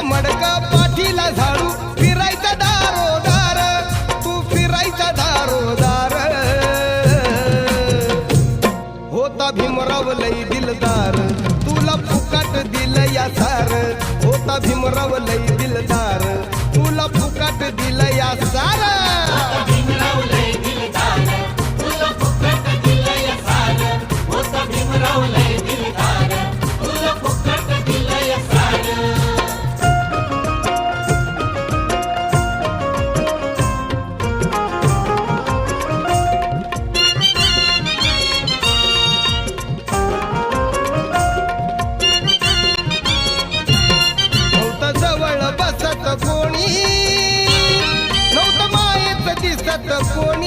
मडका पाठीला झाडू फिरायचा दारोदार तू फिरायचा दारोदार होता भीमराव लई दिलदार तुला फुकाट दिलं या सार होता भीमराव लई दिलदार तुला फुकाट दिलं या सार भीमराव लय दिलदार तुला फुकट दिलं या सार होता भीमराव लय दिलदार तुला फुकट दिलं या सार नव्हतं जवळ बसत कोणी नव्हतं मायेत दिसत कोणी